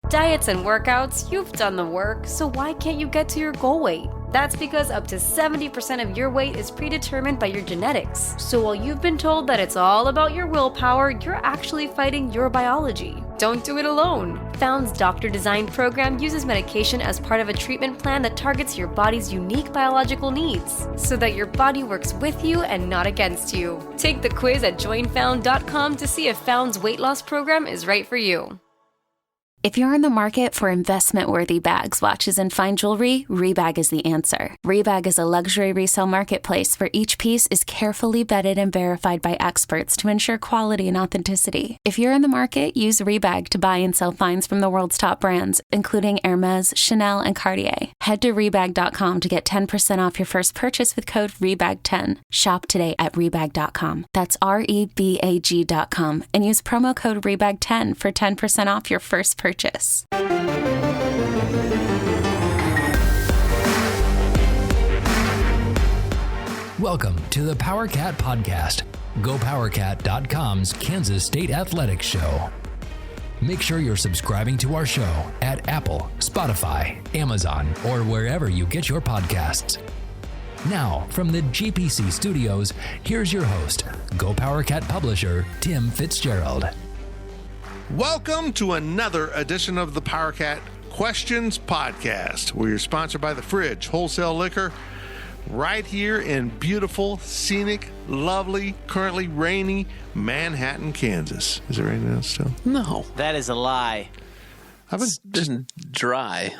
Diets and workouts, you've done the work, so why can't you get to your goal weight? That's because up to 70% of your weight is predetermined by your genetics. So while you've been told that it's all about your willpower, you're actually fighting your biology. Don't do it alone. Found's Doctor Design program uses medication as part of a treatment plan that targets your body's unique biological needs, so that your body works with you and not against you. Take the quiz at joinfound.com to see if Found's weight loss program is right for you. If you're in the market for investment-worthy bags, watches, and fine jewelry, Rebag is the answer. Rebag is a luxury resale marketplace where each piece is carefully vetted and verified by experts to ensure quality and authenticity. If you're in the market, use Rebag to buy and sell finds from the world's top brands, including Hermes, Chanel, and Cartier. Head to Rebag.com to get 10% off your first purchase with code REBAG10. Shop today at Rebag.com. That's REBAG.com. And use promo code REBAG10 for 10% off your first purchase. Welcome to the PowerCat Podcast, GoPowerCat.com's Kansas State Athletics Show. Make sure you're subscribing to our show at Apple, Spotify, Amazon, or wherever you get your podcasts. Now, from the GPC studios, here's your host, GoPowerCat publisher, Tim Fitzgerald. Welcome to another edition of the PowerCat Questions Podcast. We're sponsored by The Fridge Wholesale Liquor right here in beautiful, scenic, lovely, currently rainy Manhattan, Kansas. Is it raining now still? No. That is a lie. It's just dry.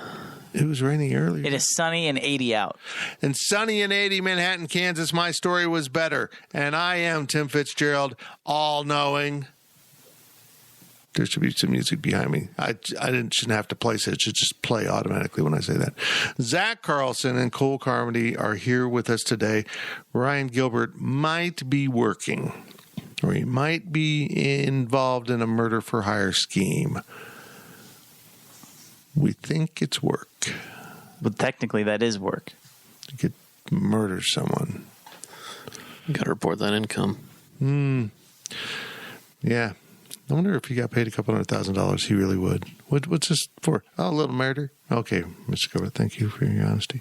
It was raining earlier. It is sunny and 80 out. And sunny and 80 Manhattan, Kansas, my story was better. And I am Tim Fitzgerald, all-knowing. There should be some music behind me. I shouldn't have to place it. It should just play automatically when I say that. Zach Carlson and Cole Carmody are here with us today. Ryan Gilbert might be working, or he might be involved in a murder-for-hire scheme. We think it's work. But technically, that is work. You could murder someone. You got to report that income. Yeah. I wonder if he got paid $200,000, he really would. What's this for? Oh, a little murder? Okay, Mr. Gilbert, thank you for your honesty.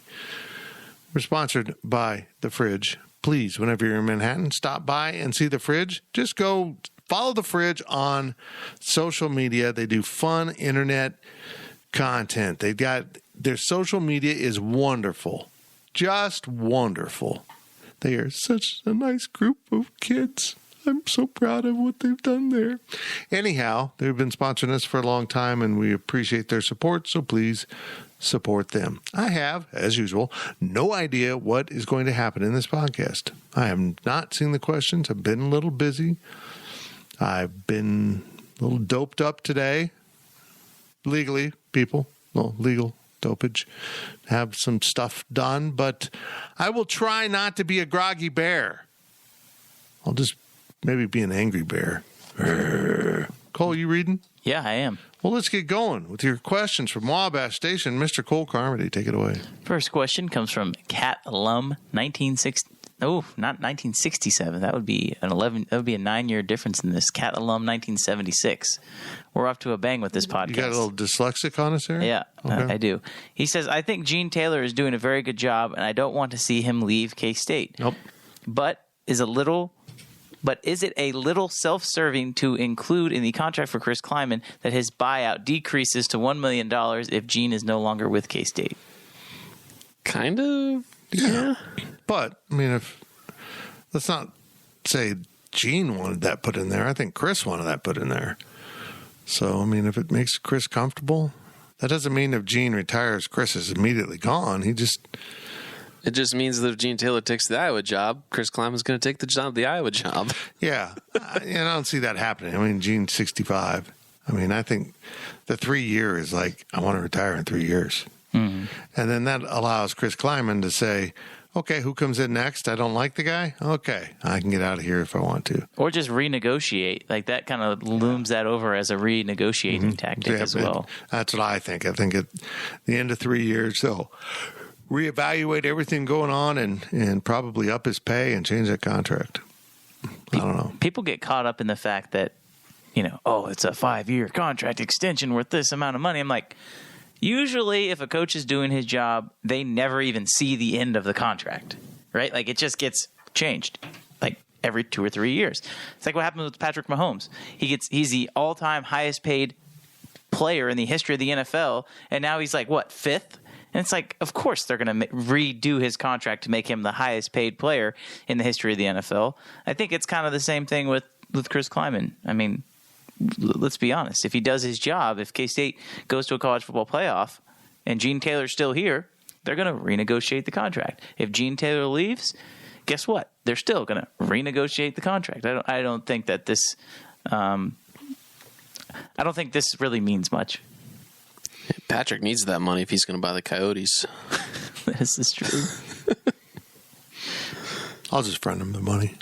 We're sponsored by The Fridge. Please, whenever you're in Manhattan, stop by and see The Fridge. Just go follow The Fridge on social media. They do fun internet content. Their social media is wonderful. Just wonderful. They are such a nice group of kids. I'm so proud of what they've done there. Anyhow, they've been sponsoring us for a long time, and we appreciate their support, so please support them. I have, as usual, no idea what is going to happen in this podcast. I have not seen the questions. I've been a little busy. I've been a little doped up today. Legally, people. Well, legal dopage. Have some stuff done, but I will try not to be a groggy bear. I'll just maybe be an angry bear. Cole, you reading? Yeah, I am. Well, let's get going with your questions from Wabash Station. Mr. Cole Carmody, take it away. First question comes from Cat Alum 1960. Oh, not 1967. That would be a 9-year difference in this. Cat Alum 1976. We're off to a bang with this podcast. You got a little dyslexic on us there? Yeah, okay. I do. He says, I think Gene Taylor is doing a very good job, and I don't want to see him leave K-State. Nope. But is it a little self-serving to include in the contract for Chris Klieman that his buyout decreases to $1 million if Gene is no longer with K-State? Kind of. Yeah. But, I mean, let's not say Gene wanted that put in there. I think Chris wanted that put in there. So, I mean, if it makes Chris comfortable, that doesn't mean if Gene retires, Chris is immediately gone. It just means that if Gene Taylor takes the Iowa job, Chris Klieman's going to take the Iowa job. Yeah. I don't see that happening. I mean, Gene's 65. I mean, I think the 3 year is like, I want to retire in 3 years. Mm-hmm. And then that allows Chris Klieman to say, okay, who comes in next? I don't like the guy? Okay, I can get out of here if I want to. Or just renegotiate. Like that kind of looms that over as a renegotiating tactic as well. That's what I think. I think at the end of 3 years, they'll reevaluate everything going on and probably up his pay and change that contract. I don't know. People get caught up in the fact that it's a 5-year contract extension worth this amount of money. I'm like, usually if a coach is doing his job, they never even see the end of the contract, right? Like it just gets changed like every 2 or 3 years. It's like what happened with Patrick Mahomes. He's the all-time highest paid player in the history of the NFL, and now he's like, what, 5th? And it's like, of course they're going to redo his contract to make him the highest paid player in the history of the NFL. I think it's kind of the same thing with Chris Klieman. I mean, let's be honest. If he does his job, if K-State goes to a college football playoff and Gene Taylor's still here, they're going to renegotiate the contract. If Gene Taylor leaves, guess what? They're still going to renegotiate the contract. I don't think that this I don't think this really means much. Patrick needs that money if he's going to buy the Coyotes. This is true. I'll just friend him the money.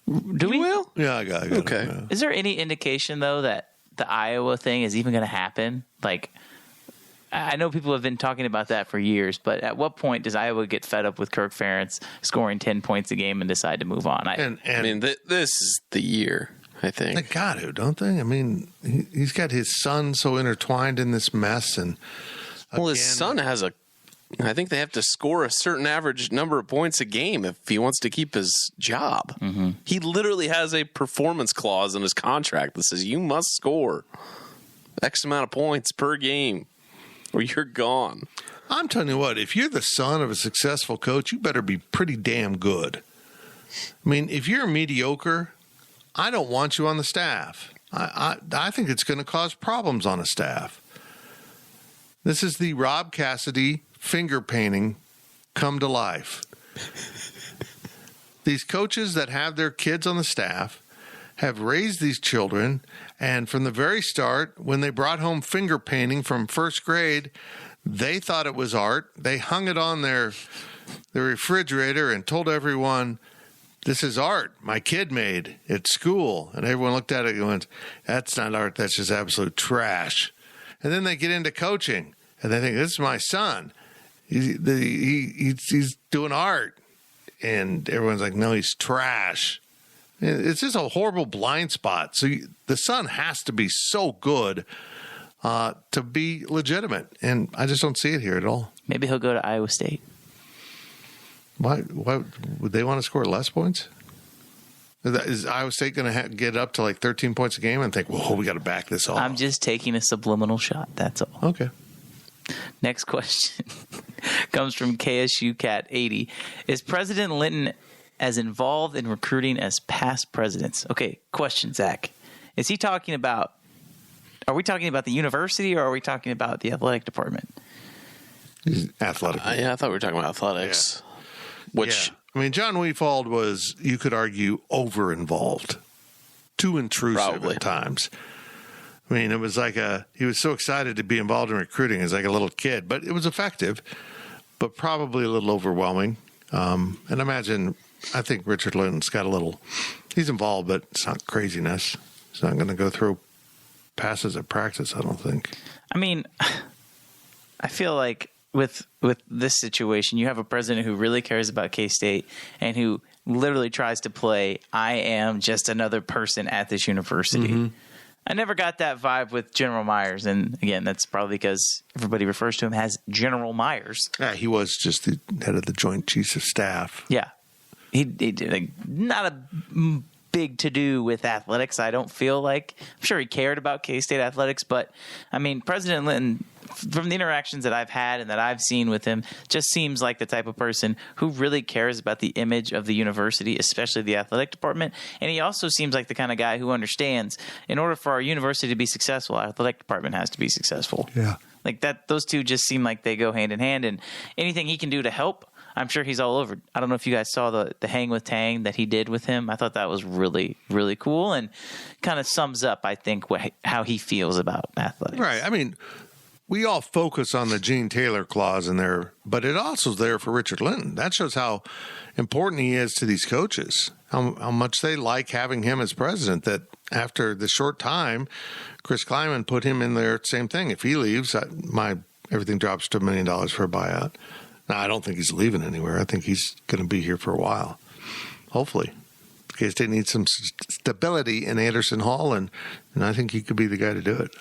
Do we? Will? Yeah, I got it. Okay. Yeah. Is there any indication, though, that the Iowa thing is even going to happen? Like, I know people have been talking about that for years, but at what point does Iowa get fed up with Kirk Ferentz scoring 10 points a game and decide to move on? And I mean, this is the year, I think. they got to, don't they? I mean, he's got his son so intertwined in this mess, and Well, his son has I think they have to score a certain average number of points a game if he wants to keep his job. Mm-hmm. He literally has a performance clause in his contract that says you must score X amount of points per game or you're gone. I'm telling you what, if you're the son of a successful coach, you better be pretty damn good. I mean, if you're mediocre, I don't want you on the staff. I think it's going to cause problems on a staff. This is the Rob Cassidy finger painting come to life. These coaches that have their kids on the staff have raised these children, and from the very start, when they brought home finger painting from first grade, they thought it was art. They hung it on their refrigerator and told everyone, this is art my kid made at school. And everyone looked at it and went, that's not art, that's just absolute trash. And then they get into coaching, and they think, this is my son. He's doing art. And everyone's like, no, he's trash. It's just a horrible blind spot. So the son has to be so good to be legitimate. And I just don't see it here at all. Maybe he'll go to Iowa State. Why would they want to score less points? Is Iowa State going to get up to like 13 points a game and think, whoa, we got to back this off? I'm just taking a subliminal shot. That's all. Okay. Next question comes from KSU Cat 80. Is President Linton as involved in recruiting as past presidents? Okay, question, Zach. Is he talking about, are we talking about the university or are we talking about the athletic department? Athletic. Yeah, I thought we were talking about athletics. Yeah. Which, I mean, John Weefald was, you could argue, over-involved. Too intrusive Probably. at times. I mean, it was like he was so excited to be involved in recruiting as like a little kid, but it was effective, but probably a little overwhelming. And I think Richard Linton's got he's involved, but it's not craziness. He's not going to go through passes at practice, I don't think. I mean, I feel like with this situation, you have a president who really cares about K-State and who literally tries to play, I am just another person at this university. Mm-hmm. I never got that vibe with General Myers. And again, that's probably because everybody refers to him as General Myers. Yeah, he was just the head of the Joint Chiefs of Staff. Yeah. He did not a big to do with athletics. I don't feel like, I'm sure he cared about K-State athletics, but I mean, President Linton, from the interactions that I've had and that I've seen with him, just seems like the type of person who really cares about the image of the university, especially the athletic department. And he also seems like the kind of guy who understands in order for our university to be successful, our athletic department has to be successful. Yeah. Like that, those two just seem like they go hand in hand, and anything he can do to help, I'm sure he's all over. I don't know if you guys saw the Hang with Tang that he did with him. I thought that was really, really cool and kind of sums up, I think, how he feels about athletics. Right. I mean, we all focus on the Gene Taylor clause in there, but it also is there for Richard Linton. That shows how important he is to these coaches, how much they like having him as president, that after the short time, Chris Klieman put him in there, same thing. If he leaves, everything drops to $1 million for a buyout. Now, I don't think he's leaving anywhere. I think he's going to be here for a while. Hopefully. K-State needs some stability in Anderson Hall, and I think he could be the guy to do it.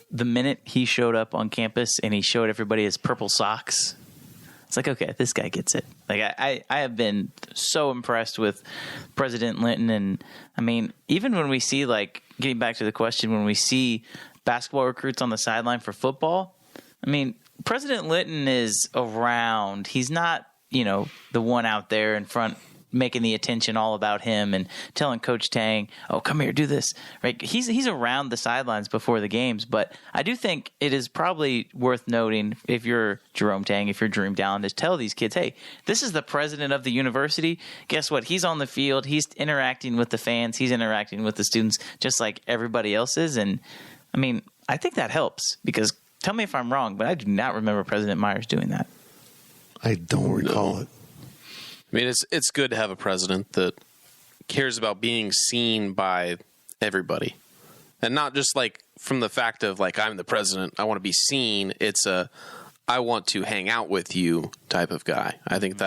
The minute he showed up on campus and he showed everybody his purple socks, it's like, okay, this guy gets it. Like I have been so impressed with President Linton, and I mean, even when we see, like, getting back to the question, when we see basketball recruits on the sideline for football, I mean, President Linton is around. He's not, the one out there in front making the attention all about him and telling Coach Tang, oh, come here, do this. Right? He's around the sidelines before the games, but I do think it is probably worth noting, if you're Jerome Tang, if you're Dream Dowland, to tell these kids, hey, this is the president of the university. Guess what? He's on the field. He's interacting with the fans. He's interacting with the students just like everybody else is. And, I mean, I think that helps, because tell me if I'm wrong, but I do not remember President Myers doing that. I don't recall it. I mean, it's good to have a president that cares about being seen by everybody, and not just like from the fact of like, I'm the president, I want to be seen. It's I want to hang out with you type of guy. I think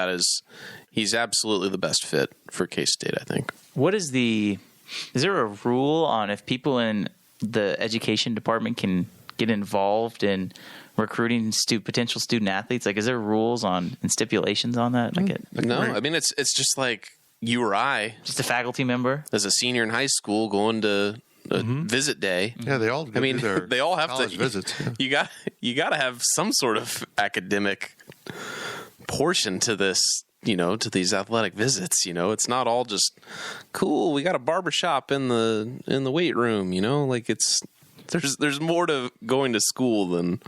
he's absolutely the best fit for K-State, I think. Is there a rule on if people in the education department can get involved in recruiting potential student athletes? Like, is there rules and stipulations on that? No, I mean, it's just like you or I, just a faculty member as a senior in high school going to a visit day. Yeah, they all. They all have to visits. Yeah. You got to have some sort of academic portion to this. To these athletic visits. It's not all just cool. We got a barbershop in the weight room. Like there's more to going to school than.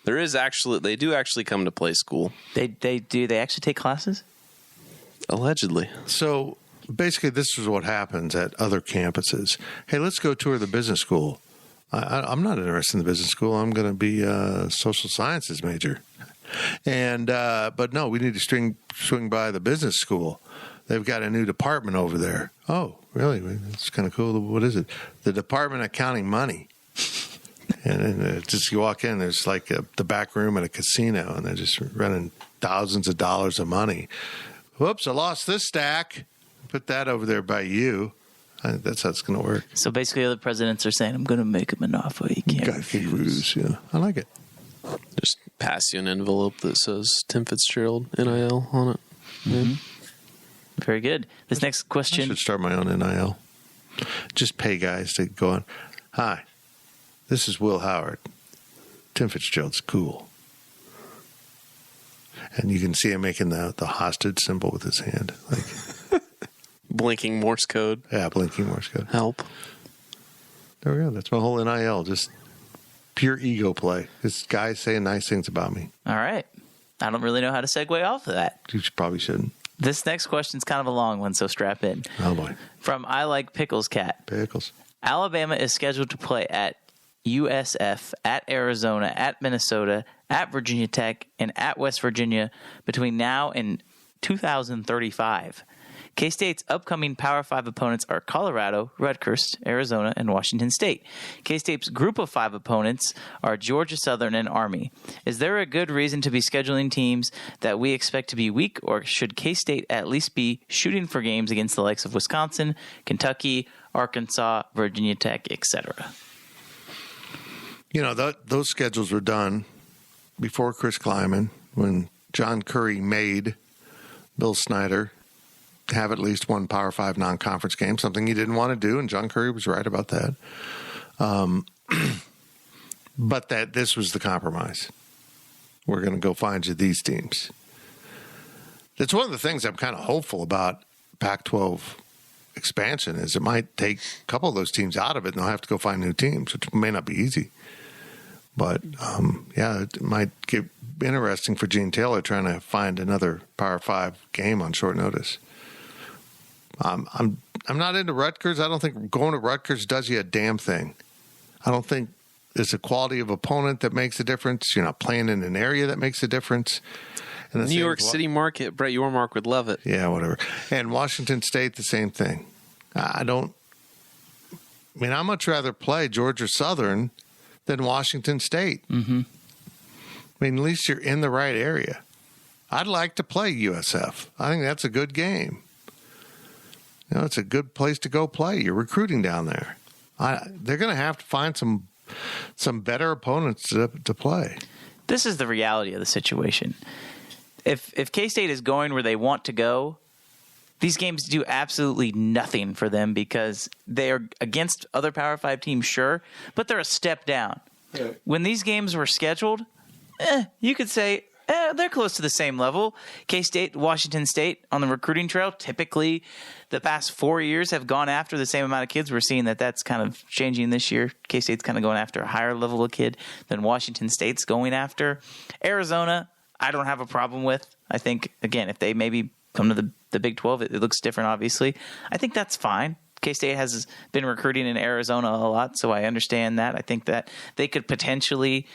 There is actually, they do actually come to play school. They do. They actually take classes? Allegedly. So basically, this is what happens at other campuses. Hey, let's go tour the business school. I'm not interested in the business school. I'm going to be a social sciences major. And but no, we need to swing by the business school. They've got a new department over there. Oh, really? That's kind of cool. What is it? The Department of Counting Money. And just you walk in, there's like the back room at a casino, and they're just running thousands of dollars of money. Whoops, I lost this stack. Put that over there by you. That's how it's going to work. So basically, other presidents are saying, I'm going to make him an offer you can't refuse. Yeah, I like it. Just pass you an envelope that says Tim Fitzgerald NIL on it. Mm-hmm. Very good. This next question. I should start my own NIL. Just pay guys to go on. Hi. This is Will Howard. Tim Fitzgerald's cool. And you can see him making the hostage symbol with his hand. Like blinking Morse code. Yeah, blinking Morse code. Help. There we go. That's my whole NIL. Just pure ego play. This guy's saying nice things about me. All right. I don't really know how to segue off of that. You probably shouldn't. This next question's kind of a long one, so strap in. Oh, boy. From I Like Pickles Cat. Pickles. Alabama is scheduled to play at USF, at Arizona, at Minnesota, at Virginia Tech, and at West Virginia between now and 2035. K-State's upcoming Power 5 opponents are Colorado, Rutgers, Arizona, and Washington State. K-State's group of 5 opponents are Georgia Southern and Army. Is there a good reason to be scheduling teams that we expect to be weak, or should K-State at least be shooting for games against the likes of Wisconsin, Kentucky, Arkansas, Virginia Tech, etc.? Those schedules were done before Chris Kleiman, when John Curry made Bill Snyder have at least one Power 5 non-conference game, something he didn't want to do, and John Curry was right about that. But that this was the compromise. We're going to go find you these teams. That's one of the things I'm kind of hopeful about Pac-12 expansion, is it might take a couple of those teams out of it, and they'll have to go find new teams, which may not be easy. But, it might get interesting for Gene Taylor trying to find another Power 5 game on short notice. I'm not into Rutgers. I don't think going to Rutgers does you a damn thing. I don't think it's a quality of opponent that makes a difference. You're not playing in an area that makes a differth. New York City market, Brett Yormark would love it. Yeah, whatever. And Washington State, the same thing. I'd much rather play Georgia Southern than Washington State. Mm-hmm. At least you're in the right area. I'd like to play USF. I think that's a good game. it's a good place to go play. You're recruiting down there. They're going to have to find some better opponents to play. This is the reality of the situation. If K-State is going where they want to go, these games do absolutely nothing for them because they are against other Power 5 teams, sure, but they're a step down. Yeah. When these games were scheduled, you could say they're close to the same level. K-State, Washington State on the recruiting trail, typically the past 4 years have gone after the same amount of kids. We're seeing that's kind of changing this year. K-State's kind of going after a higher level of kid than Washington State's going after. Arizona, I don't have a problem with. I think, again, if they maybe come to the Big 12, it looks different, obviously. I think that's fine. K-State has been recruiting in Arizona a lot, so I understand that. I think that they could potentially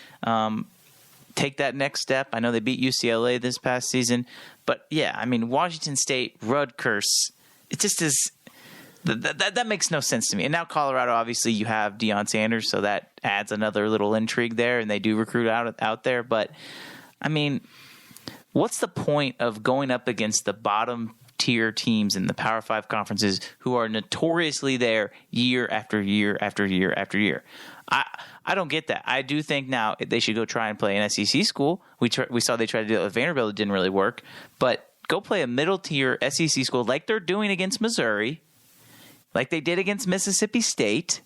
take that next step. I know they beat UCLA this past season. But, yeah, I mean, Washington State, Rutgers, it just is that makes no sense to me. And now Colorado, obviously, you have Deion Sanders, so that adds another little intrigue there, and they do recruit out there. But, I mean, what's the point of going up against the bottom-tier teams in the Power 5 conferences who are notoriously there year after year after year after year? I don't get that. I do think now they should go try and play an SEC school. We saw they tried to do it with Vanderbilt. It didn't really work. But go play a middle-tier SEC school like they're doing against Missouri, like they did against Mississippi State.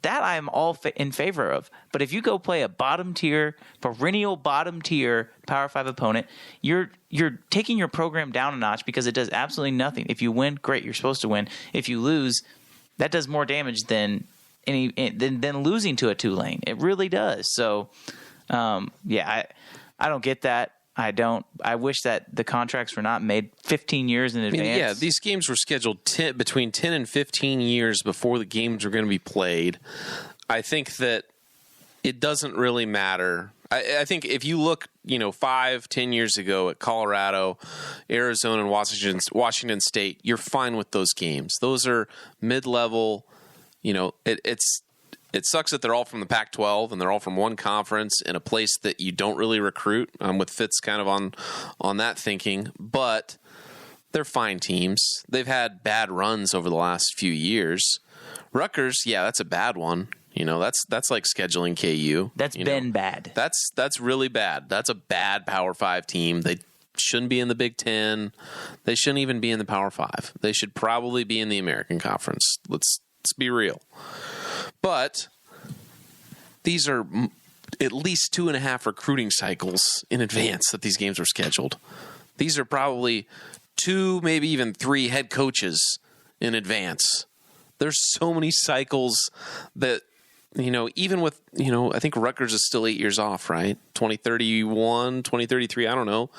That I am all in favor of. But if you go play a perennial bottom-tier Power 5 opponent, you're taking your program down a notch because it does absolutely nothing. If you win, great, you're supposed to win. If you lose, that does more damage than losing to a Tulane. It really does. So, I don't get that. I wish that the contracts were not made 15 years in advance. Yeah, these games were scheduled between 10 and 15 years before the games were going to be played. I think that it doesn't really matter. I think if you look, 5-10 years ago at Colorado, Arizona, and Washington State, you're fine with those games. Those are mid-level. It sucks that they're all from the Pac-12 and they're all from one conference in a place that you don't really recruit. I'm with Fitz kind of on that thinking, but they're fine teams. They've had bad runs over the last few years. Rutgers, yeah, that's a bad one. That's like scheduling KU. That's been bad. That's really bad. That's a bad Power 5 team. They shouldn't be in the Big Ten. They shouldn't even be in the Power 5. They should probably be in the American Conference. Let's be real. But these are at least 2.5 recruiting cycles in advance that these games are scheduled. These are probably 2, maybe even 3 head coaches in advance. There's so many cycles that, even with, I think Rutgers is still 8 years off, right? 2031, 2033, I don't know.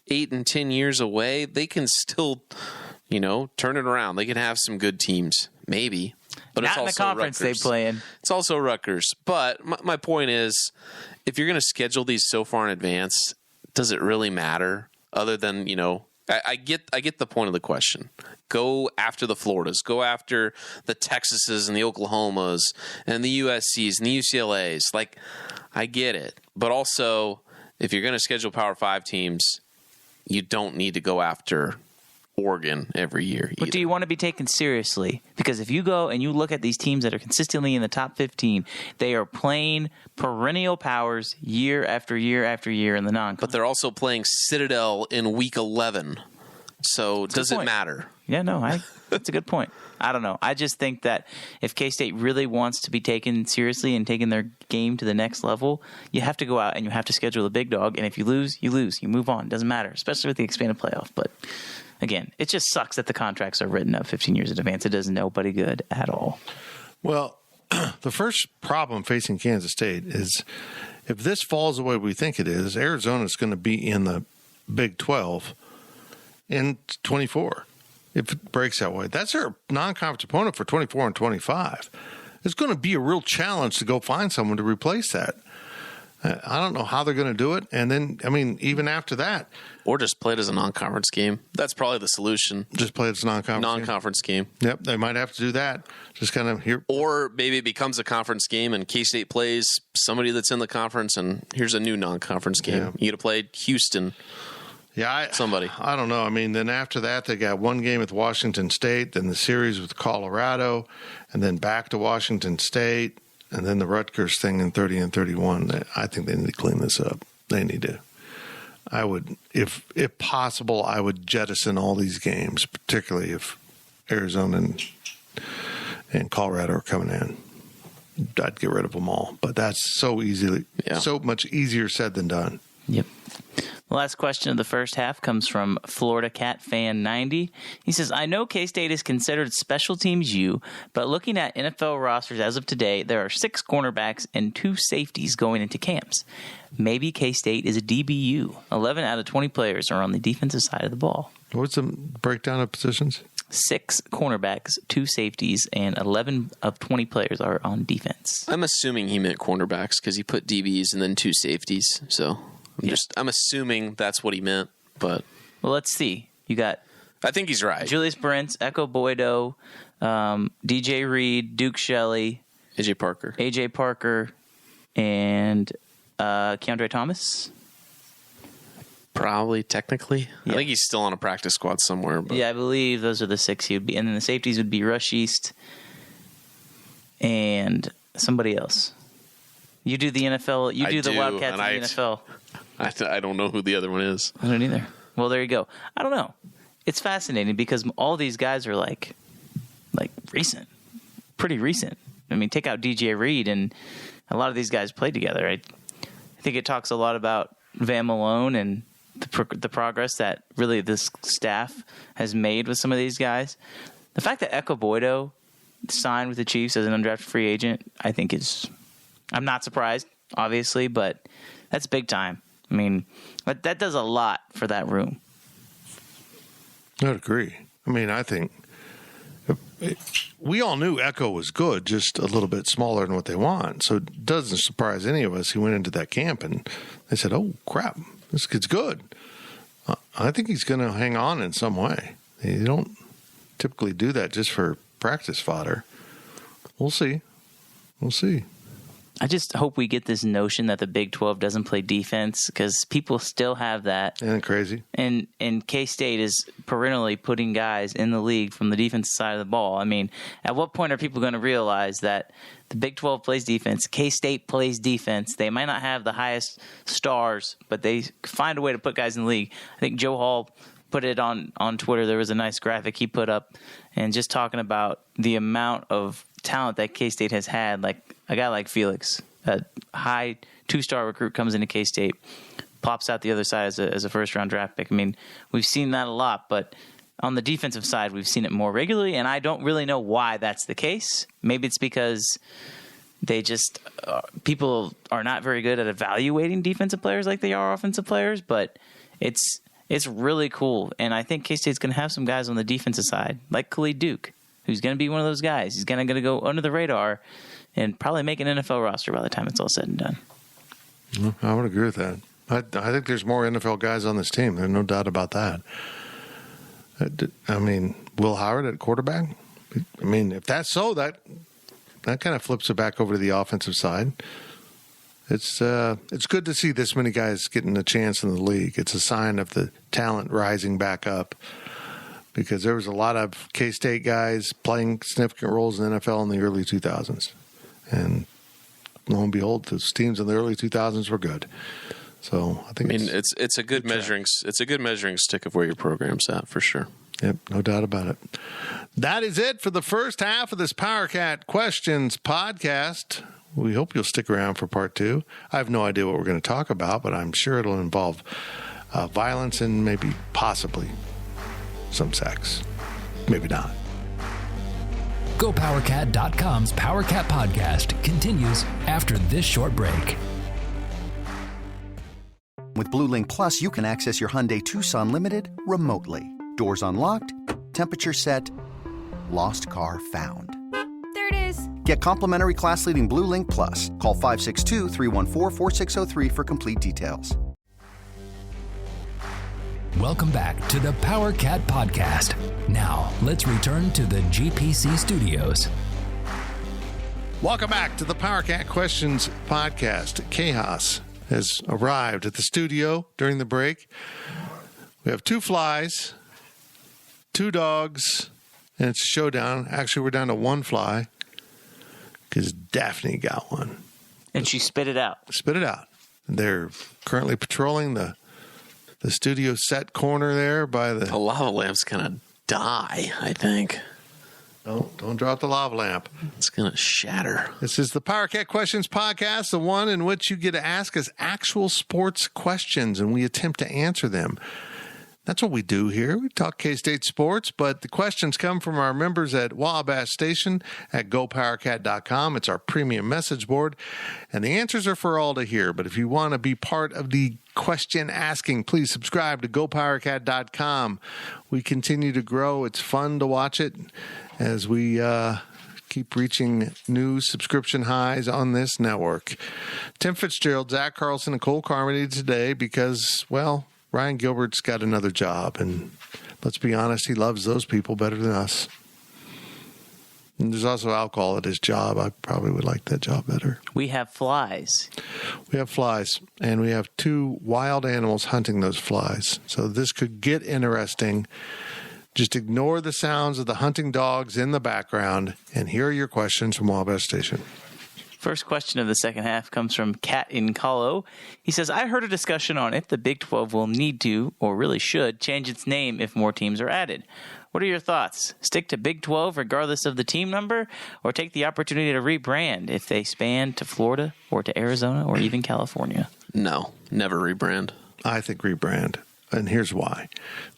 8 and 10 years away. They can still, turn it around. They can have some good teams, maybe. But not it's in also the conference Rutgers. they play in. It's also Rutgers. But my point is, if you're going to schedule these so far in advance, does it really matter? Other than, I get the point of the question. Go after the Floridas. Go after the Texases and the Oklahomas and the USCs and the UCLAs. Like, I get it. But also, if you're going to schedule Power 5 teams, you don't need to go after Oregon every year. But do you want to be taken seriously? Because if you go and you look at these teams that are consistently in the top 15, they are playing perennial powers year after year after year in the non-conference. But they're also playing Citadel in week 11. So does it matter? Yeah, no, that's a good point. I don't know. I just think that if K-State really wants to be taken seriously and taking their game to the next level, you have to go out and you have to schedule a big dog. And if you lose, you lose. You move on. It doesn't matter, especially with the expanded playoff. But again, it just sucks that the contracts are written up 15 years in advance. It does nobody good at all. Well, the first problem facing Kansas State is if this falls the way we think it is, Arizona is going to be in the Big 12 in 24. If it breaks that way, that's their non-conference opponent for 24 and 25. It's going to be a real challenge to go find someone to replace that. I don't know how they're going to do it. And then, even after that. Or just play it as a non-conference game. That's probably the solution. Just play it as a non-conference game. Yep, they might have to do that. Just kind of here. Or maybe it becomes a conference game and K-State plays somebody that's in the conference and here's a new non-conference game. Yeah. You get to play Houston. Yeah, somebody. I don't know. I mean, then after that, they got one game with Washington State, then the series with Colorado, and then back to Washington State, and then the Rutgers thing in 30 and 31. I think they need to clean this up. They need to. I would, if possible, I would jettison all these games, particularly if Arizona and Colorado are coming in. I'd get rid of them all. But that's so much easier said than done. Yep. The last question of the first half comes from Florida Cat Fan 90. He says, I know K-State is considered special teams U, but looking at NFL rosters as of today, there are 6 cornerbacks and 2 safeties going into camps. Maybe K-State is a DBU. 11 out of 20 players are on the defensive side of the ball. What's the breakdown of positions? 6 cornerbacks, 2 safeties, and 11 of 20 players are on defense. I'm assuming he meant cornerbacks because he put DBs and then 2 safeties. So I'm assuming that's what he meant. But well, let's see. You got. I think he's right. Julius Brents, Echo Boydo, DJ Reed, Duke Shelley, AJ Parker, and Keandre Thomas. Probably, technically. Yeah. I think he's still on a practice squad somewhere. But. Yeah, I believe those are the 6 he would be. And then the safeties would be Rush East and somebody else. You do the NFL. You do the Wildcats in the NFL. I don't know who the other one is. I don't either. Well, there you go. I don't know. It's fascinating because all these guys are like recent. Pretty recent. I mean, take out DJ Reed, and a lot of these guys played together. I think it talks a lot about Van Malone and the progress that really this staff has made with some of these guys. The fact that Echo Boydo signed with the Chiefs as an undrafted free agent, I think I'm not surprised, obviously, but that's big time. I mean, that does a lot for that room. I would agree. I mean, I think we all knew Echo was good, just a little bit smaller than what they want. So it doesn't surprise any of us. He went into that camp and they said, oh, crap, this kid's good. I think he's going to hang on in some way. You don't typically do that just for practice fodder. We'll see. I just hope we get this notion that the Big 12 doesn't play defense because people still have that. Isn't it crazy? And K-State is perennially putting guys in the league from the defensive side of the ball. I mean, at what point are people going to realize that the Big 12 plays defense, K-State plays defense? They might not have the highest stars, but they find a way to put guys in the league. I think Joe Hall put it on Twitter. There was a nice graphic he put up and just talking about the amount of talent that K-State has had, like a guy like Felix, a high 2-star recruit comes into K-State, pops out the other side as a first-round draft pick. I mean, we've seen that a lot, but on the defensive side, we've seen it more regularly, and I don't really know why that's the case. Maybe it's because they just people are not very good at evaluating defensive players like they are offensive players, but it's really cool, and I think K-State's going to have some guys on the defensive side, like Khalid Duke, who's going to be one of those guys. He's going to go under the radar and probably make an NFL roster by the time it's all said and done. I would agree with that. I think there's more NFL guys on this team. There's no doubt about that. I mean, Will Howard at quarterback? I mean, if that's so, that kind of flips it back over to the offensive side. It's good to see this many guys getting a chance in the league. It's a sign of the talent rising back up because there was a lot of K-State guys playing significant roles in the NFL in the early 2000s. And lo and behold, those teams in the early 2000s were good. So I think it's a good measuring stick of where your program's at for sure. Yep, no doubt about it. That is it for the first half of this PowerCat Questions podcast. We hope you'll stick around for part 2. I have no idea what we're going to talk about, but I'm sure it'll involve violence and maybe possibly some sex. Maybe not. GoPowerCat.com's PowerCat podcast continues after this short break. With Blue Link Plus, you can access your Hyundai Tucson Limited remotely. Doors unlocked, temperature set, lost car found. There it is. Get complimentary class-leading Blue Link Plus. Call 562-314-4603 for complete details. Welcome back to the PowerCat podcast. Now, let's return to the GPC studios. Welcome back to the PowerCat Questions podcast. Chaos has arrived at the studio during the break. We have 2 flies, 2 dogs, and it's a showdown. Actually, we're down to 1 fly because Daphne got one. And she spit it out. Spit it out. They're currently patrolling the studio set corner there by the lava lamp's gonna die, I think. Don't drop the lava lamp. It's gonna shatter. This is the Power Cat Questions Podcast, the one in which you get to ask us actual sports questions and we attempt to answer them. That's what we do here. We talk K-State sports, but the questions come from our members at Wabash Station at GoPowerCat.com. It's our premium message board, and the answers are for all to hear. But if you want to be part of the question asking, please subscribe to GoPowerCat.com. We continue to grow. It's fun to watch it as we keep reaching new subscription highs on this network. Tim Fitzgerald, Zach Carlson, and Cole Carmody today because, well, Ryan Gilbert's got another job, and let's be honest, he loves those people better than us. And there's also alcohol at his job. I probably would like that job better. We have flies. We have flies, and we have 2 wild animals hunting those flies. So this could get interesting. Just ignore the sounds of the hunting dogs in the background, and here are your questions from Wabash Station. First question of the second half comes from Kat in Colo. He says, I heard a discussion on if the Big 12 will need to, or really should, change its name if more teams are added. What are your thoughts? Stick to Big 12 regardless of the team number, or take the opportunity to rebrand if they span to Florida or to Arizona or even California? No, never rebrand. I think rebrand. And here's why.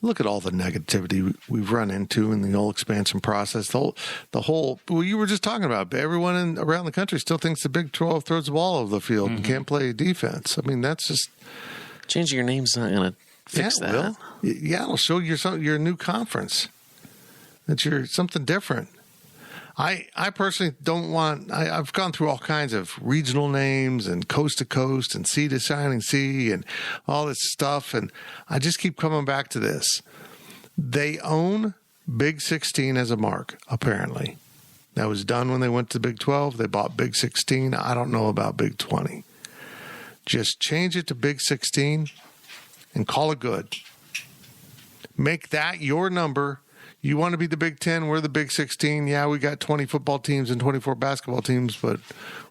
Look at all the negativity we've run into in the whole expansion process. The whole well, you were just talking about, everyone around the country still thinks the Big 12 throws the ball over the field and can't play defense. I mean, that's just... Changing your name's not going to fix that. Will. Yeah, it'll show your new conference. That you're something different. I personally don't want... I've gone through all kinds of regional names and coast to coast and sea to shining sea and all this stuff, and I just keep coming back to this. They own Big 16 as a mark, apparently. That was done when they went to Big 12. They bought Big 16. I don't know about Big 20. Just change it to Big 16 and call it good. Make that your number. You want to be the Big 10, we're the Big 16. Yeah, we got 20 football teams and 24 basketball teams, but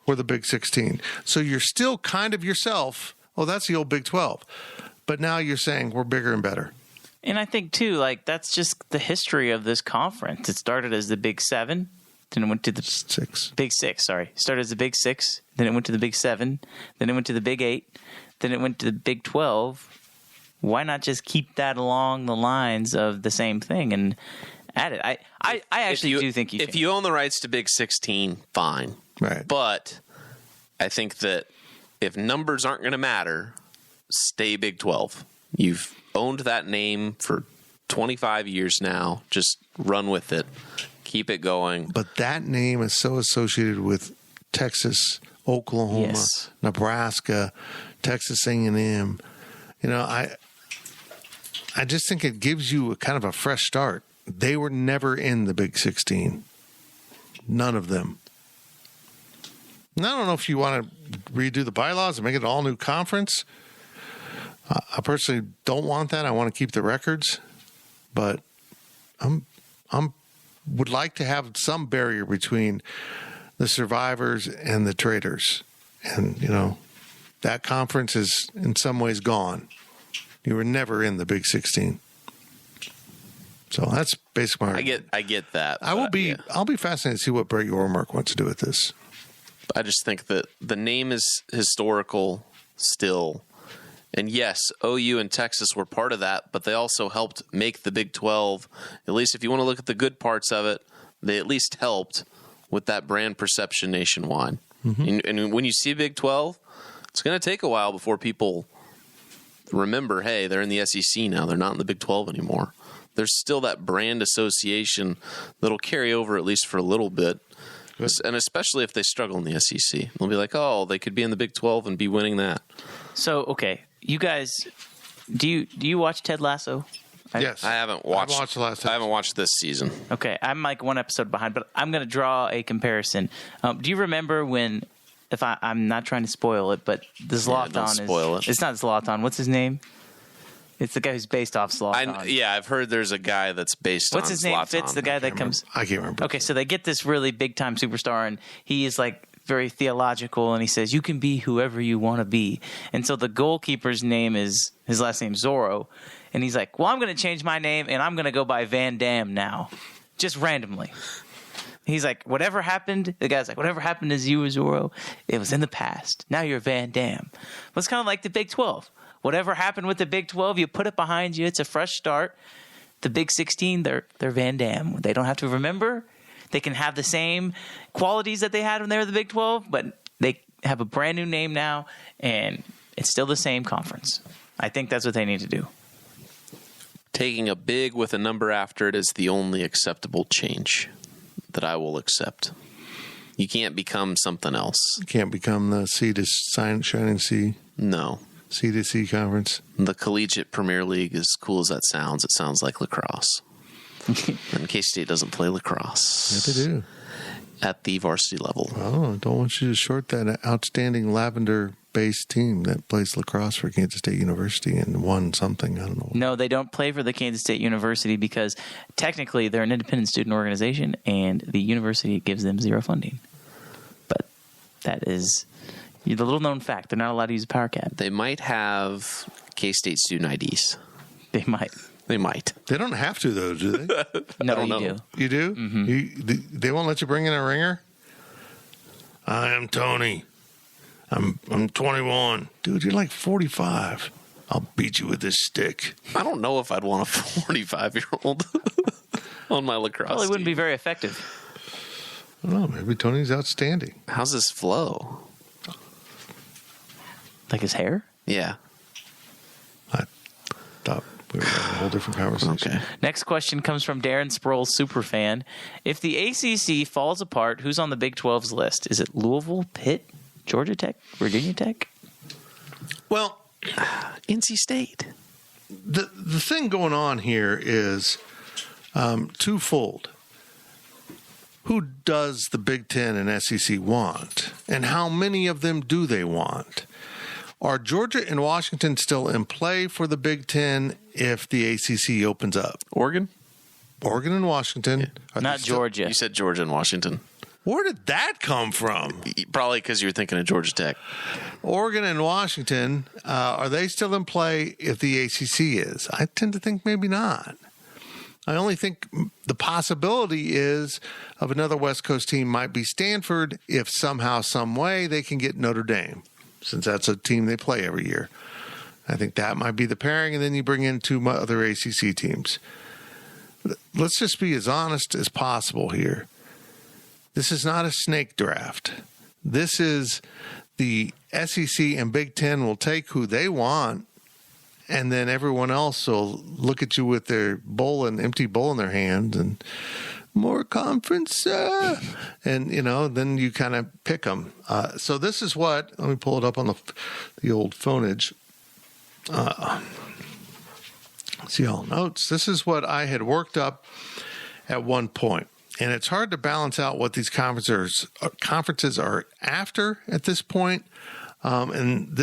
we're the Big 16. So you're still kind of yourself. Oh, that's the old Big 12. But now you're saying we're bigger and better. And I think, too, like, that's just the history of this conference. It started as the Big 7, then it went to the Big 6, sorry. Started as the Big 6, then it went to the Big 7, then it went to the Big 8, then it went to the Big 12. Why not just keep that along the lines of the same thing and add it? I actually do think if you own the rights to Big 16, fine. Right. But I think that if numbers aren't going to matter, stay Big 12. You've owned that name for 25 years now. Just run with it. Keep it going. But that name is so associated with Texas, Oklahoma, yes. Nebraska, Texas A&M. You know, I just think it gives you a kind of a fresh start. They were never in the Big 16. None of them. And I don't know if you want to redo the bylaws and make it an all-new conference. I personally don't want that. I want to keep the records. But would like to have some barrier between the survivors and the traitors. And, you know, that conference is in some ways gone. You were never in the Big 16. So that's basically my argument. I get that. I'll be fascinated to see what Brett Yormark wants to do with this. I just think that the name is historical still. And yes, OU and Texas were part of that, but they also helped make the Big 12. At least if you want to look at the good parts of it, they at least helped with that brand perception nationwide. Mm-hmm. And when you see Big 12, it's going to take a while before people remember, hey, they're in the SEC now. They're not in the Big 12 anymore. There's still that brand association that'll carry over at least for a little bit. Good. And especially if they struggle in the SEC. They'll be like, oh, they could be in the Big 12 and be winning that. So, okay, you guys, do you watch Ted Lasso? Yes. I haven't watched. I watched the last episode. I haven't watched this season. Okay, I'm like one episode behind, but I'm going to draw a comparison. Do you remember when, if I'm not trying to spoil it, but the Zlatan don't spoil it. It's not Zlatan. What's his name? It's the guy who's based off Zlatan. Yeah, I've heard there's a guy that's based What's on his name? Zlatan. Fitz, the guy that comes. I can't remember. Okay, so they get this really big time superstar, and he is like very theological, and he says you can be whoever you want to be. And so the goalkeeper's name is his last name Zorro, and he's like, well, I'm going to change my name, and I'm going to go by Van Damme now, just randomly. He's like, whatever happened, the guy's like, whatever happened to you, Zorro, it was in the past. Now you're Van Damme. Well, it's kind of like the Big 12. Whatever happened with the Big 12, you put it behind you. It's a fresh start. The Big 16, they're Van Damme. They don't have to remember. They can have the same qualities that they had when they were the Big 12, but they have a brand new name now, and it's still the same conference. I think that's what they need to do. Taking a big with a number after it is the only acceptable change that I will accept. You can't become something else. You can't become the sea to shining sea. No. Sea to sea conference. The Collegiate Premier League, as cool as that sounds, it sounds like lacrosse. And K-State doesn't play lacrosse. Yeah, they do. At the varsity level. Oh, don't want you to short that outstanding lavender-based team that plays lacrosse for Kansas State University and won something. I don't know. No, they don't play for the Kansas State University because technically they're an independent student organization and the university gives them zero funding. But that is the little-known fact. They're not allowed to use a power cat. They might have K-State student IDs. They might. They might. They don't have to, though, do they? No, don't you know. do. You do? Mm-hmm. They won't let you bring in a ringer? I am Tony. I'm 21. Dude, you're like 45. I'll beat you with this stick. I don't know if I'd want a 45-year-old on my lacrosse Probably wouldn't be team. very effective. I don't know. Maybe Tony's outstanding. How's this flow? Like his hair? Yeah. I thought we were having a whole different conversation. Okay. Next question comes from Darren Sproul, superfan. If the ACC falls apart, who's on the Big 12's list? Is it Louisville, Pitt, Georgia Tech, Virginia Tech? Well, NC State. the thing going on here is twofold. Who does the Big Ten and SEC want? And how many of them do they want? Are Georgia and Washington still in play for the Big Ten if the ACC opens up? Oregon? Oregon and Washington. Are they Not still- Georgia. You said Georgia and Washington. Where did that come from? Probably because you were thinking of Georgia Tech. Oregon and Washington, are they still in play if the ACC is? I tend to think maybe not. I only think the possibility is of another West Coast team might be Stanford if somehow, some way they can get Notre Dame, since that's a team they play every year. I think that might be the pairing, and then you bring in two other ACC teams. Let's just be as honest as possible here. This is not a snake draft. This is the SEC and Big Ten will take who they want, and then everyone else will look at you with their empty bowl in their hand and more conference. And, then you kind of pick them. So this is what, let me pull it up on the old phonage. See all notes. This is what I had worked up at one point. And it's hard to balance out what these conferences are after at this point. And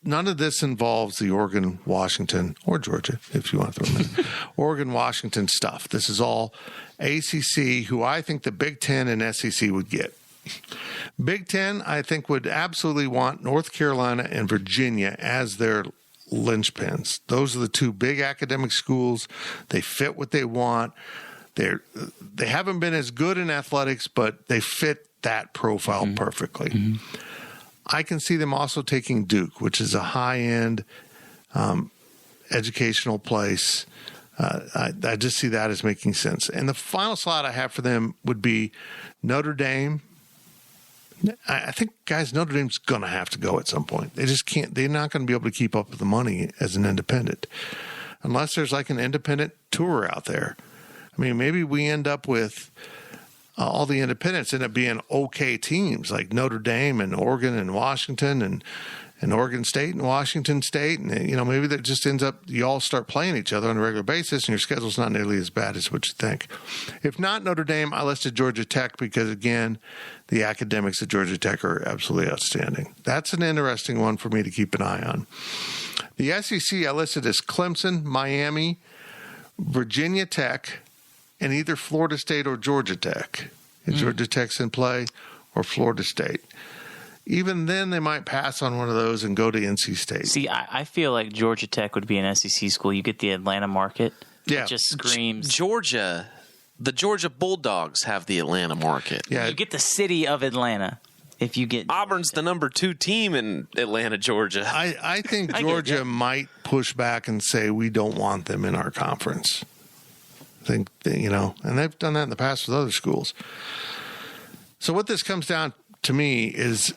none of this involves the Oregon, Washington, or Georgia, if you want to throw them in. Oregon, Washington stuff. This is all ACC, who I think the Big Ten and SEC would get. Big Ten, I think, would absolutely want North Carolina and Virginia as their linchpins. Those are the two big academic schools. They fit what they want. They haven't been as good in athletics, but they fit that profile perfectly. Mm-hmm. I can see them also taking Duke, which is a high-end educational place. I just see that as making sense. And the final slot I have for them would be Notre Dame. I think, guys, Notre Dame's going to have to go at some point. They just can't. They're not going to be able to keep up with the money as an independent, unless there's like an independent tour out there. I mean, maybe we end up with all the independents end up being okay teams like Notre Dame and Oregon and Washington and Oregon State and Washington State. And, maybe that just ends up, you all start playing each other on a regular basis and your schedule's not nearly as bad as what you think. If not Notre Dame, I listed Georgia Tech because, again, the academics at Georgia Tech are absolutely outstanding. That's an interesting one for me to keep an eye on. The SEC I listed as Clemson, Miami, Virginia Tech, and either Florida State or Georgia Tech. Georgia Tech's in play, or Florida State. Even then, they might pass on one of those and go to NC State. See, I feel like Georgia Tech would be an SEC school. You get the Atlanta market. Yeah. It just screams. Georgia, the Georgia Bulldogs have the Atlanta market. Yeah. You get the city of Atlanta if you get Auburn's the number 2 team in Atlanta, Georgia. I think Georgia might push back and say we don't want them in our conference. I think, and they've done that in the past with other schools. So what this comes down to me is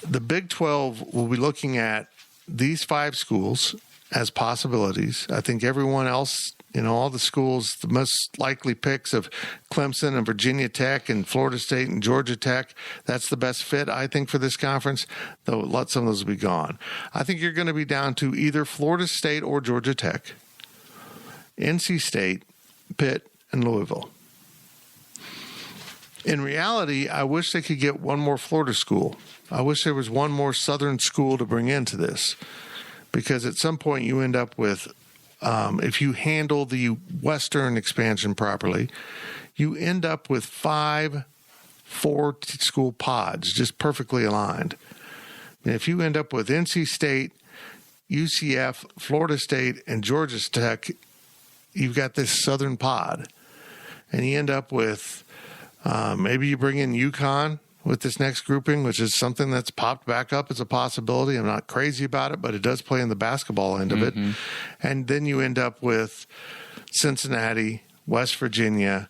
the Big 12 will be looking at these 5 schools as possibilities. I think everyone else, all the schools, the most likely picks of Clemson and Virginia Tech and Florida State and Georgia Tech, that's the best fit, I think, for this conference, though let some of those be gone. I think you're going to be down to either Florida State or Georgia Tech, NC State, Pitt, and Louisville. In reality, I wish they could get one more Florida school. I wish there was one more Southern school to bring into this, because at some point you end up with, if you handle the Western expansion properly, you end up with 5 4-school pods just perfectly aligned. And if you end up with NC State, UCF, Florida State, and Georgia Tech, you've got this Southern pod. And you end up with maybe you bring in UConn with this next grouping, which is something that's popped back up as a possibility. I'm not crazy about it, but it does play in the basketball end of it. And then you end up with Cincinnati, West Virginia,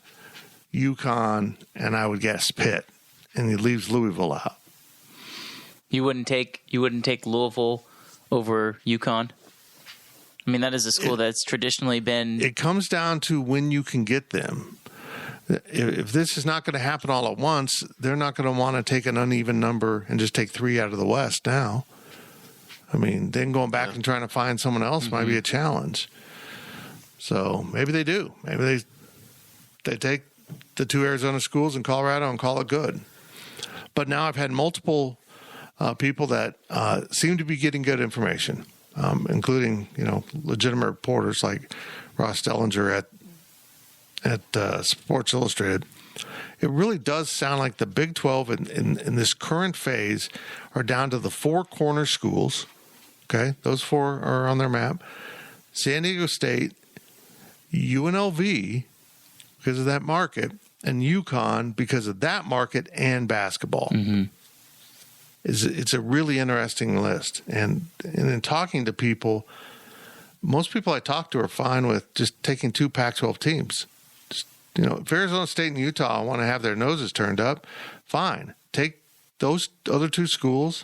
UConn, and I would guess Pitt, and it leaves Louisville out. You wouldn't take Louisville over UConn? I mean, that is a school that's traditionally been. It comes down to when you can get them. If this is not going to happen all at once, they're not going to want to take an uneven number and just take 3 out of the West now. I mean, then going back and trying to find someone else might be a challenge. So maybe they do. Maybe they take the 2 Arizona schools in Colorado and call it good. But now I've had multiple people that seem to be getting good information, including legitimate reporters like Ross Dellinger at Sports Illustrated. It really does sound like the Big 12 in this current phase are down to the 4 corner schools. Okay, those 4 are on their map. San Diego State, UNLV, because of that market, and UConn because of that market and basketball. It's a really interesting list. And in talking to people, most people I talk to are fine with just taking 2 Pac-12 teams. If Arizona State and Utah want to have their noses turned up, fine. Take those other 2 schools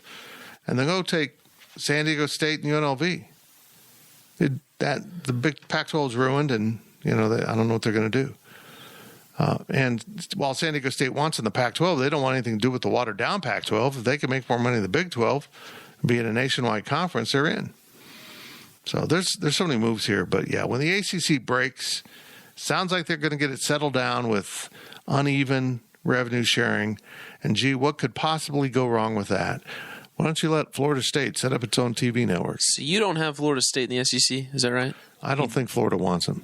and then go take San Diego State and UNLV. The big Pac-12 is ruined, and I don't know what they're going to do. And while San Diego State wants in the Pac-12, they don't want anything to do with the watered-down Pac-12. If they can make more money in the Big 12, be in a nationwide conference, they're in. So there's so many moves here. But, yeah, when the ACC breaks, sounds like they're going to get it settled down with uneven revenue sharing. And, gee, what could possibly go wrong with that? Why don't you let Florida State set up its own TV network? So you don't have Florida State in the SEC, is that right? I don't think Florida wants them.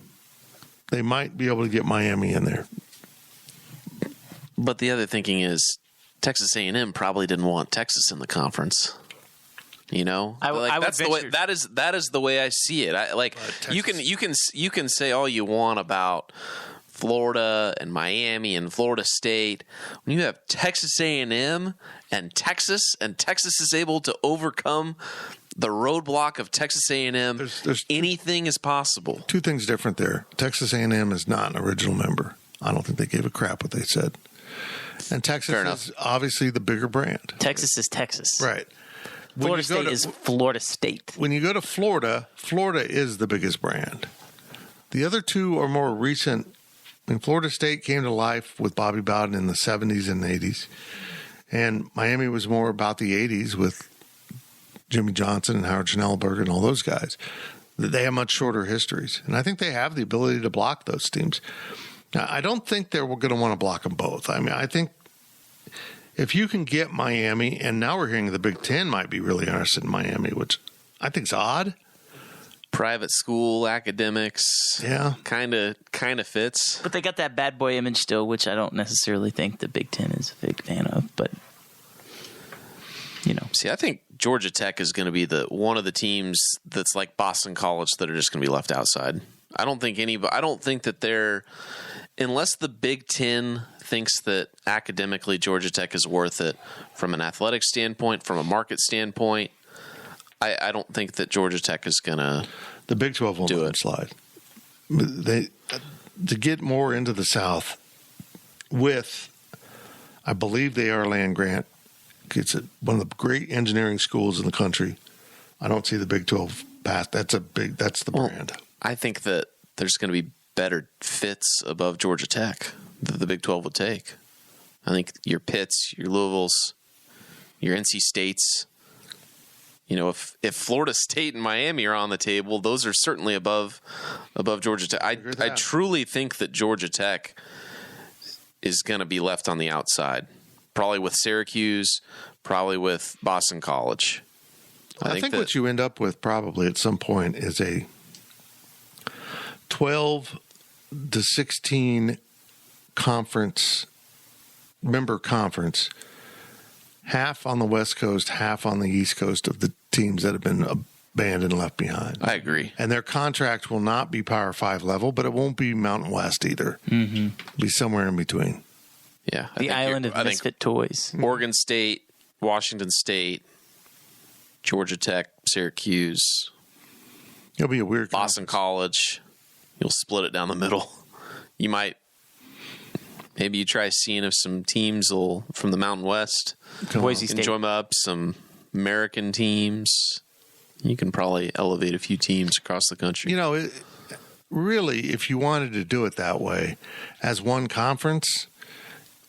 They might be able to get Miami in there. But the other thinking is Texas A&M probably didn't want Texas in the conference. That's the way. That is the way I see it. You can say all you want about Florida and Miami and Florida State. When you have Texas A&M and Texas is able to overcome the roadblock of Texas A&M, anything is possible. 2 things different there. Texas A&M is not an original member. I don't think they gave a crap what they said. And Texas is obviously the bigger brand. Texas is Texas. Right. Florida State is Florida State. When you go to Florida, Florida is the biggest brand. The other 2 are more recent. I mean, Florida State came to life with Bobby Bowden in the 70s and 80s. And Miami was more about the 80s with Jimmy Johnson and Howard Schnellberger and all those guys. They have much shorter histories. And I think they have the ability to block those teams. Now, I don't think they're going to want to block them both. I mean, I think if you can get Miami, and now we're hearing the Big Ten might be really interested in Miami, which I think is odd. private school academics. Yeah. Kind of fits. But they got that bad boy image still, which I don't necessarily think the Big Ten is a big fan of. But, See, I think Georgia Tech is going to be one of the teams that's like Boston College that are just going to be left outside. I don't think that they're, unless the Big Ten thinks that academically Georgia Tech is worth it from an athletic standpoint, from a market standpoint, I don't think that Georgia Tech is going to. The Big 12 will not slide. To get more into the South with, I believe they are land-grant. It's one of the great engineering schools in the country. I don't see the Big 12 pass. That's the brand. I think that there's going to be better fits above Georgia Tech that the Big 12 would take. I think your Pitts, your Louisvilles, your NC States. If Florida State and Miami are on the table, those are certainly above Georgia Tech. I truly think that Georgia Tech is going to be left on the outside, probably with Syracuse, probably with Boston College. I think what you end up with probably at some point is a 12 to 16 member conference, half on the West Coast, half on the East Coast of the teams that have been abandoned and left behind. I agree. And their contract will not be Power 5 level, but it won't be Mountain West either. Mm-hmm. It'll be somewhere in between. Yeah. The island of misfit toys. Oregon State, Washington State, Georgia Tech, Syracuse. It'll be a weird Boston College. You'll split it down the middle. You might maybe you try seeing if some teams from the Mountain West Boise State. Join up, some American teams. You can probably elevate a few teams across the country. Really, if you wanted to do it that way, as one conference,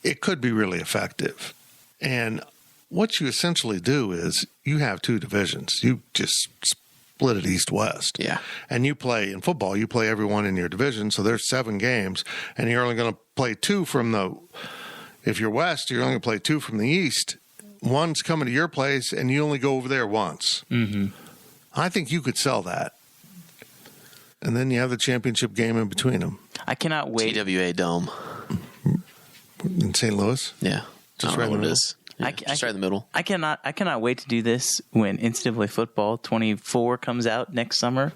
it could be really effective. And what you essentially do is you have two divisions. You just split it east-west. Yeah. And you play, in football, you play everyone in your division, so there's 7 games, and you're only going to play 2 from if you're west, you're only going to play 2 from the east. One's coming to your place, and you only go over there once. Mm-hmm. I think you could sell that. And then you have the championship game in between them. I cannot wait. TWA Dome. In St. Louis? Yeah. Just right in the middle. Just right in the middle. I cannot wait to do this when NCAA Football 24 comes out next summer,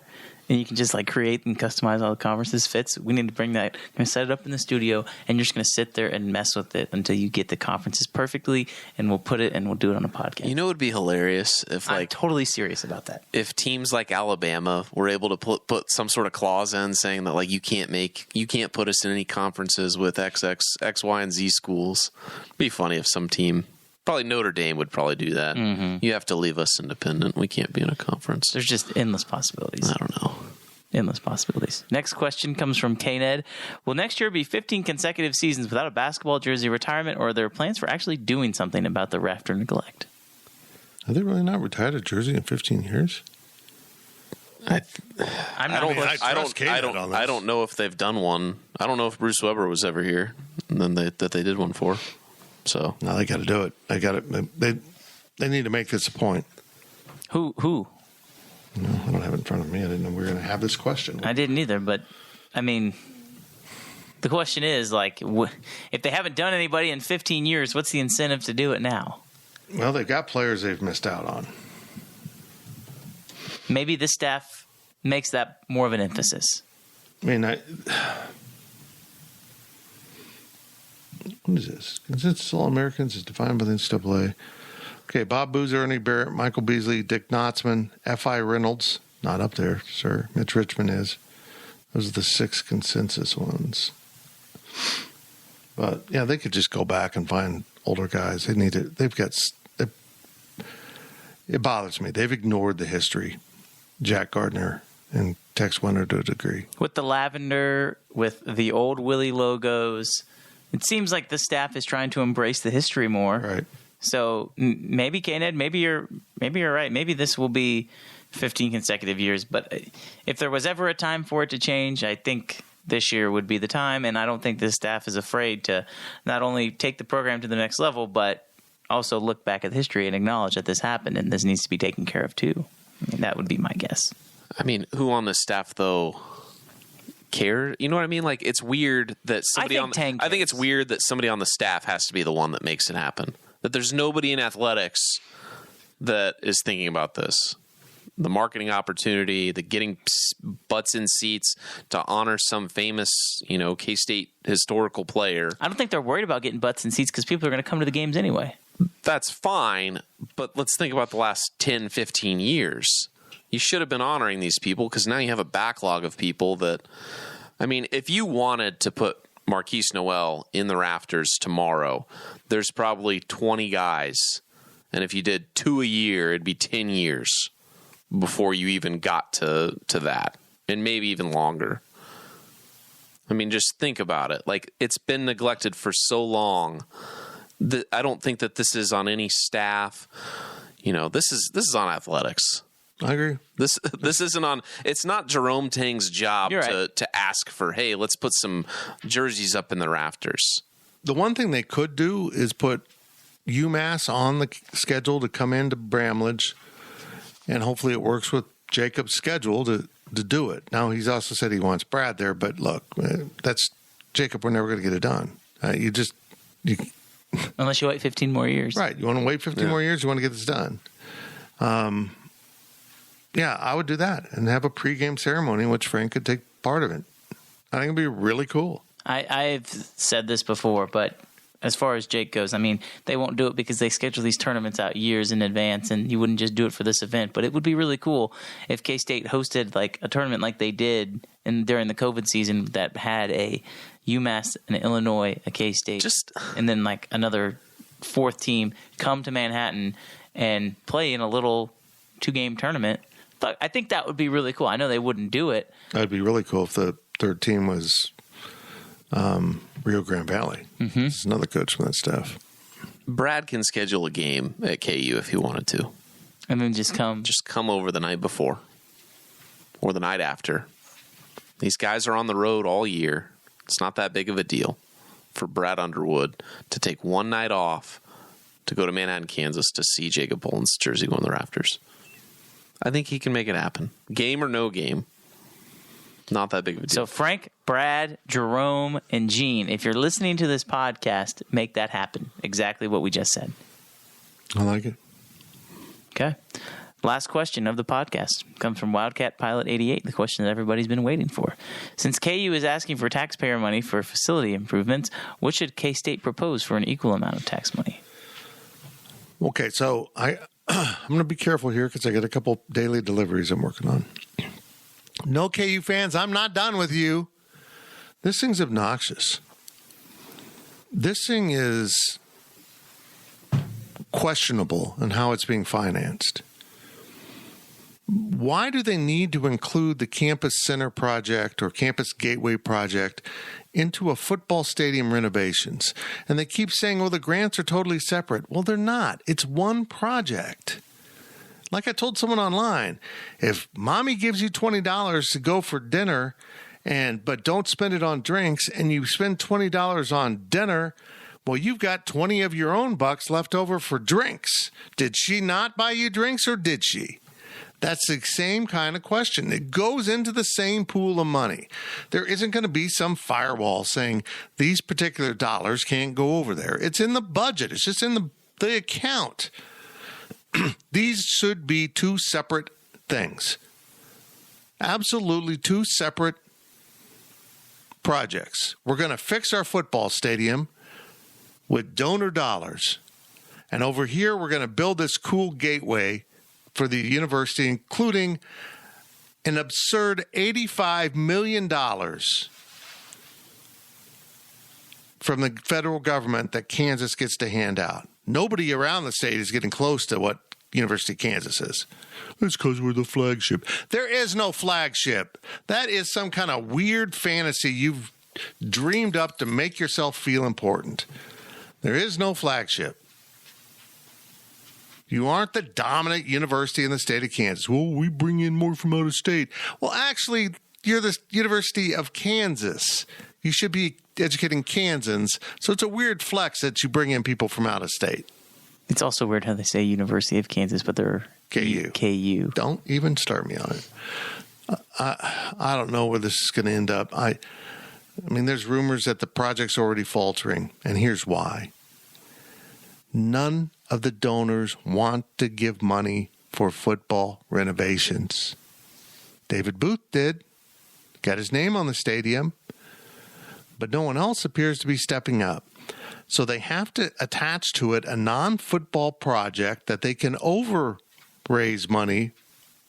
and you can just create and customize all the conferences fits. We need to bring that. I'm going to set it up in the studio, and you're just going to sit there and mess with it until you get the conferences perfectly, and we'll put it and we'll do it on a podcast. It would be hilarious if I'm totally serious about that. If teams like Alabama were able to put some sort of clause in saying that you can't put us in any conferences with X, Y, and Z schools. It'd be funny if some team. Probably Notre Dame would probably do that. Mm-hmm. You have to leave us independent. We can't be in a conference. There's just endless possibilities. I don't know. Endless possibilities. Next question comes from K-Ned. Will next year be 15 consecutive seasons without a basketball jersey retirement, or are there plans for actually doing something about the rafter neglect? Are they really not retired a jersey in 15 years? I don't know if they've done one. I don't know if Bruce Weber was ever here and then that they did one for. So no, they got to do it. They need to make this a point. Who? No, I don't have it in front of me. I didn't know we were going to have this question. I didn't either, but I mean, the question is if they haven't done anybody in 15 years, what's the incentive to do it now? Well, they've got players they've missed out on. Maybe this staff makes that more of an emphasis. I mean, what is this? Consensus All-Americans is defined by the NCAA. Okay, Bob Boozer, Ernie Barrett, Michael Beasley, Dick Knotzman, F.I. Reynolds. Not up there, sir. Mitch Richmond is. Those are the 6 consensus ones. But, yeah, they could just go back and find older guys. It bothers me. They've ignored the history. Jack Gardner and Tex Winter to a degree. With the lavender, with the old Willie logos, it seems like the staff is trying to embrace the history more. Right. So maybe, K-Ned, maybe you're right. Maybe this will be 15 consecutive years. But if there was ever a time for it to change, I think this year would be the time. And I don't think this staff is afraid to not only take the program to the next level, but also look back at history and acknowledge that this happened and this needs to be taken care of too. I mean, that would be my guess. I mean, who on the staff though care? You know what I mean? Like, it's weird that somebody I think it's weird that somebody on the staff has to be the one that makes it happen. That there's nobody in athletics that is thinking about this. The marketing opportunity, the getting butts in seats to honor some famous, K-State historical player. I don't think they're worried about getting butts in seats because people are going to come to the games anyway. That's fine, but let's think about the last 10, 15 years. You should have been honoring these people because now you have a backlog of people that, I mean, if you wanted to put Marquise Noel in the rafters tomorrow, there's probably 20 guys. And if you did 2 a year, it'd be 10 years before you even got to that, and maybe even longer. I mean, just think about it. Like, it's been neglected for so long that I don't think that this is on any staff. This is on athletics. I agree. This isn't on. It's not Jerome Tang's job to ask for, hey, let's put some jerseys up in the rafters. The one thing they could do is put UMass on the schedule to come into Bramlage, and hopefully it works with Jacob's schedule to do it. Now, he's also said he wants Brad there, but look, that's Jacob. We're never going to get it done. Unless you wait 15 more years. Right. You want to wait 15 more years? You want to get this done. Yeah, I would do that and have a pregame ceremony in which Frank could take part of it. I think it'd be really cool. I've said this before, but as far as Jake goes, I mean, they won't do it because they schedule these tournaments out years in advance, and you wouldn't just do it for this event. But it would be really cool if K-State hosted like a tournament like they did during the COVID season that had a UMass, an Illinois, a K-State, and then like another fourth team come to Manhattan and play in a little 2-game tournament. But I think that would be really cool. I know they wouldn't do it. That'd be really cool if the third team was Rio Grande Valley. Mm-hmm. There's another coach from that staff. Brad can schedule a game at KU if he wanted to. And then just come over the night before or the night after. These guys are on the road all year. It's not that big of a deal for Brad Underwood to take one night off to go to Manhattan, Kansas to see Jacob Boland's jersey go in the rafters. I think he can make it happen. Game or no game. Not that big of a deal. So Frank, Brad, Jerome, and Gene, if you're listening to this podcast, make that happen. Exactly what we just said. I like it. Okay. Last question of the podcast comes from Wildcat Pilot 88, the question that everybody's been waiting for. Since KU is asking for taxpayer money for facility improvements, what should K-State propose for an equal amount of tax money? Okay, so I'm going to be careful here because I got a couple daily deliveries I'm working on. No, KU fans, I'm not done with you. This thing's obnoxious. This thing is questionable in how it's being financed. Why do they need to include the Campus Center project or Campus Gateway project into a football stadium renovations? And they keep saying, well, the grants are totally separate. Well, they're not. It's one project. Like I told someone online, if mommy gives you $20 to go for dinner, but don't spend it on drinks, and you spend $20 on dinner, well, you've got 20 of your own bucks left over for drinks. Did she not buy you drinks, or did she? That's the same kind of question. It goes into the same pool of money. There isn't going to be some firewall saying these particular dollars can't go over there. It's in the budget. It's just in the account. These should be two separate things. Absolutely two separate projects. We're going to fix our football stadium with donor dollars. And over here, we're going to build this cool gateway for the university, including an absurd $85 million from the federal government that Kansas gets to hand out. Nobody around the state is getting close to what University of Kansas is. It's because we're the flagship. There is no flagship. That is some kind of weird fantasy you've dreamed up to make yourself feel important. There is no flagship. You aren't the dominant university in the state of Kansas. Well, we bring in more from out of state. Well, actually, you're the University of Kansas. You should be educating Kansans. So it's a weird flex that you bring in people from out of state. It's also weird how they say University of Kansas, but they're KU. KU. Don't even start me on it. I don't know where this is going to end up. I mean, there's rumors that the project's already faltering, and here's why. None of the donors want to give money for football renovations. David Booth did, got his name on the stadium, but no one else appears to be stepping up. So they have to attach to it a non-football project that they can raise money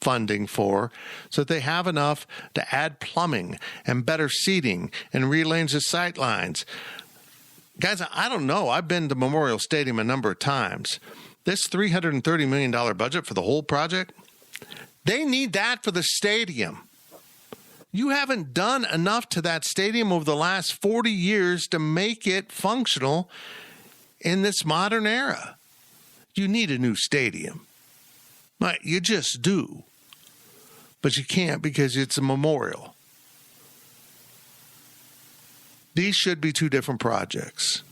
funding for, so that they have enough to add plumbing and better seating and rearrange the sight lines. Guys, I don't know. I've been to Memorial Stadium a number of times. This $330 million budget for the whole project, they need that for the stadium. You haven't done enough to that stadium over the last 40 years to make it functional in this modern era. You need a new stadium. You just do. But you can't because it's a memorial. These should be two different projects.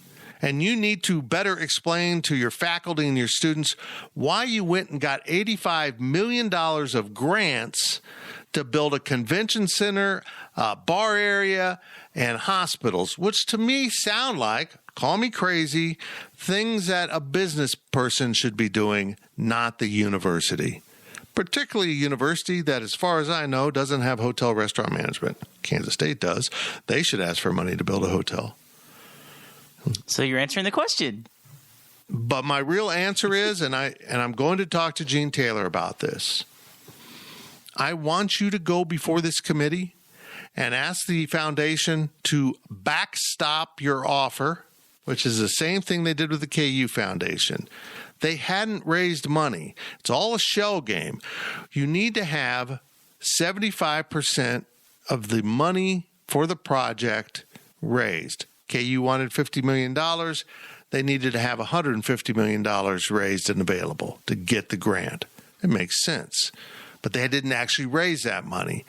And you need to better explain to your faculty and your students why you went and got $85 million of grants to build a convention center, a bar area, and hospitals, which to me sound like, call me crazy, things that a business person should be doing, not the university. Particularly a university that, as far as I know, doesn't have hotel restaurant management. Kansas State does. They should ask for money to build a hotel. So you're answering the question. But my real answer is, and I'm going to talk to Gene Taylor about this, I want you to go before this committee and ask the foundation to backstop your offer, which is the same thing they did with the KU Foundation. They hadn't raised money. It's all a shell game. You need to have 75% of the money for the project raised. KU wanted $50 million. They needed to have $150 million raised and available to get the grant. It makes sense. But they didn't actually raise that money.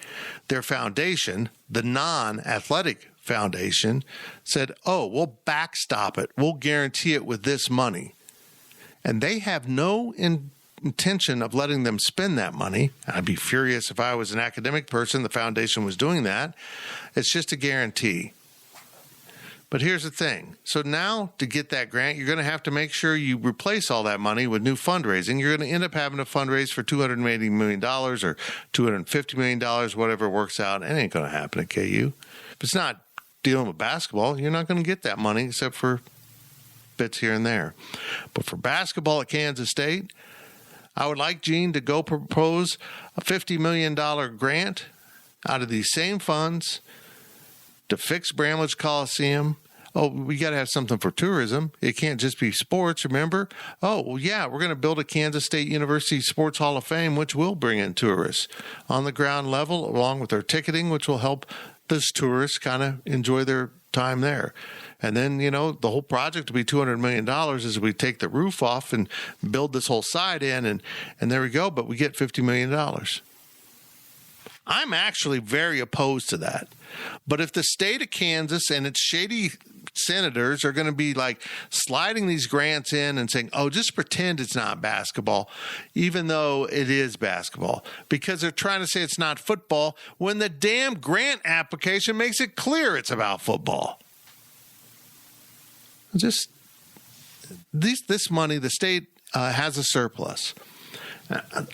Their foundation, the non-athletic foundation, said, oh, we'll backstop it. We'll guarantee it with this money. And they have no intention of letting them spend that money. I'd be furious if I was an academic person, the foundation was doing that. It's just a guarantee. But here's the thing. So now to get that grant, you're going to have to make sure you replace all that money with new fundraising. You're going to end up having to fundraise for $280 million or $250 million, whatever works out. It ain't going to happen at KU. If it's not dealing with basketball, you're not going to get that money except for bits here and there. But for basketball at Kansas State, I would like Gene to go propose a $50 million grant out of these same funds to fix Bramlage Coliseum. Oh, we got to have something for tourism. It can't just be sports, remember? Oh, well, yeah, we're going to build a Kansas State University Sports Hall of Fame, which will bring in tourists on the ground level, along with their ticketing, which will help those tourists kind of enjoy their time there. And then, the whole project will be $200 million as we take the roof off and build this whole side in, and there we go, but we get $50 million. I'm actually very opposed to that. But if the state of Kansas and its shady senators are going to be like sliding these grants in and saying, oh, just pretend it's not basketball, even though it is basketball, because they're trying to say it's not football when the damn grant application makes it clear it's about football. Just this money, the state has a surplus.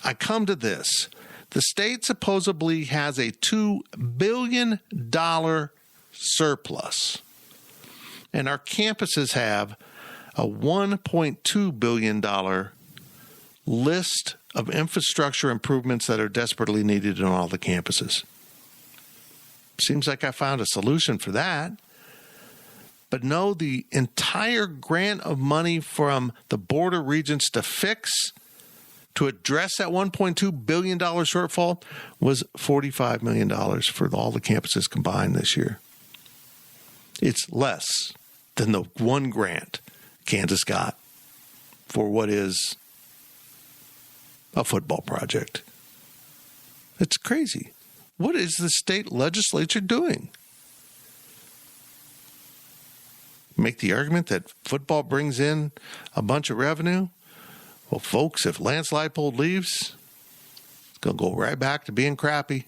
I come to this. The state supposedly has a $2 billion surplus, and our campuses have a $1.2 billion list of infrastructure improvements that are desperately needed on all the campuses. Seems like I found a solution for that. But no, the entire grant of money from the Board of Regents to address that $1.2 billion shortfall was $45 million for all the campuses combined this year. It's less than the one grant Kansas got for what is a football project. It's crazy. What is the state legislature doing? Make the argument that football brings in a bunch of revenue? Well, folks, if Lance Leipold leaves, it's going to go right back to being crappy.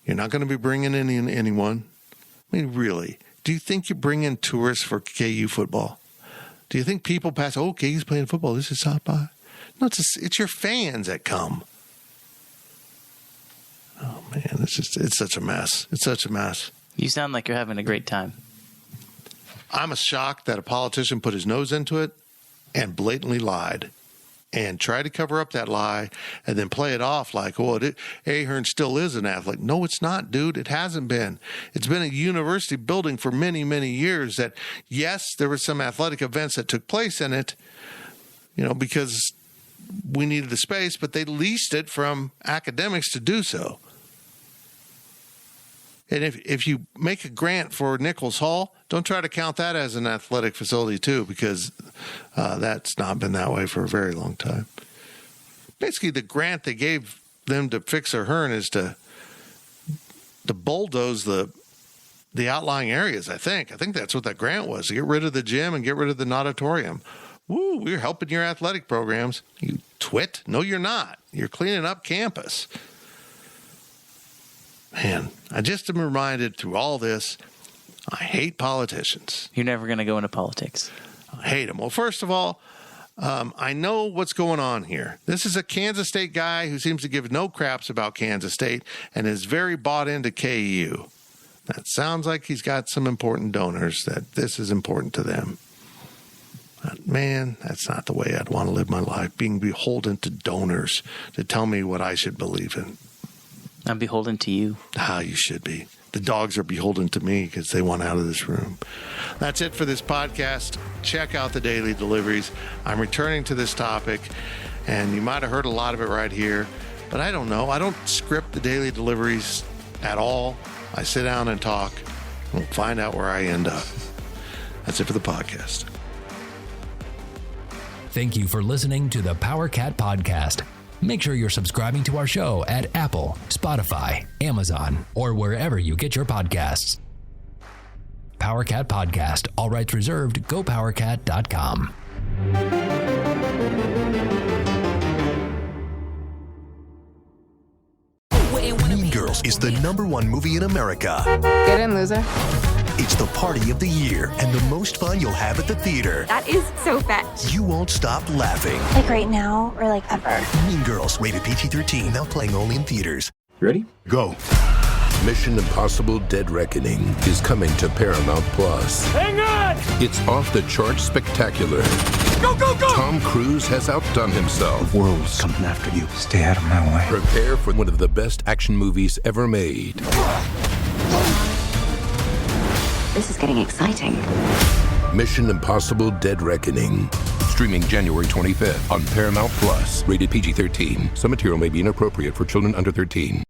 You're not going to be bringing in anyone. I mean, really, do you think you bring in tourists for KU football? Do you think people pass, oh, KU's playing football, this is South by? No, it's your fans that come. Oh, man, it's such a mess. It's such a mess. You sound like you're having a great time. I'm shocked that a politician put his nose into it and blatantly lied and tried to cover up that lie and then play it off like, oh, Ahern still is an athlete. No, it's not, dude. It hasn't been. It's been a university building for many, many years that, yes, there were some athletic events that took place in it, because we needed the space, but they leased it from academics to do so. And if you make a grant for Nichols Hall, don't try to count that as an athletic facility too, because that's not been that way for a very long time. Basically, the grant they gave them to fix Ahern is to bulldoze the outlying areas, I think. I think that's what that grant was, to get rid of the gym and get rid of the auditorium. Woo, we're helping your athletic programs. You twit. No, you're not. You're cleaning up campus. Man, I just am reminded through all this, I hate politicians. You're never going to go into politics. I hate them. Well, first of all, I know what's going on here. This is a Kansas State guy who seems to give no craps about Kansas State and is very bought into KU. That sounds like he's got some important donors, that this is important to them. But man, that's not the way I'd want to live my life, being beholden to donors to tell me what I should believe in. I'm beholden to you. You should be. The dogs are beholden to me because they want out of this room. That's it for this podcast. Check out the daily deliveries. I'm returning to this topic, and you might have heard a lot of it right here, but I don't know. I don't script the daily deliveries at all. I sit down and talk. We'll find out where I end up. That's it for the podcast. Thank you for listening to the Power Cat Podcast. Make sure you're subscribing to our show at Apple, Spotify, Amazon, or wherever you get your podcasts. Power Cat Podcast. All rights reserved. GoPowerCat.com. Mean Girls is the #1 movie in America. Get in, loser. It's the party of the year and the most fun you'll have at the theater. That is so fetch. You won't stop laughing. Like right now or like ever? Mean Girls, rated PG-13, now playing only in theaters. Ready? Go. Mission Impossible: Dead Reckoning is coming to Paramount Plus. Hang on! It's off-the-charts spectacular. Go, go, go! Tom Cruise has outdone himself. The world's coming after you. Stay out of my way. Prepare for one of the best action movies ever made. This is getting exciting. Mission Impossible: Dead Reckoning. Streaming January 25th on Paramount Plus. Rated PG-13. Some material may be inappropriate for children under 13.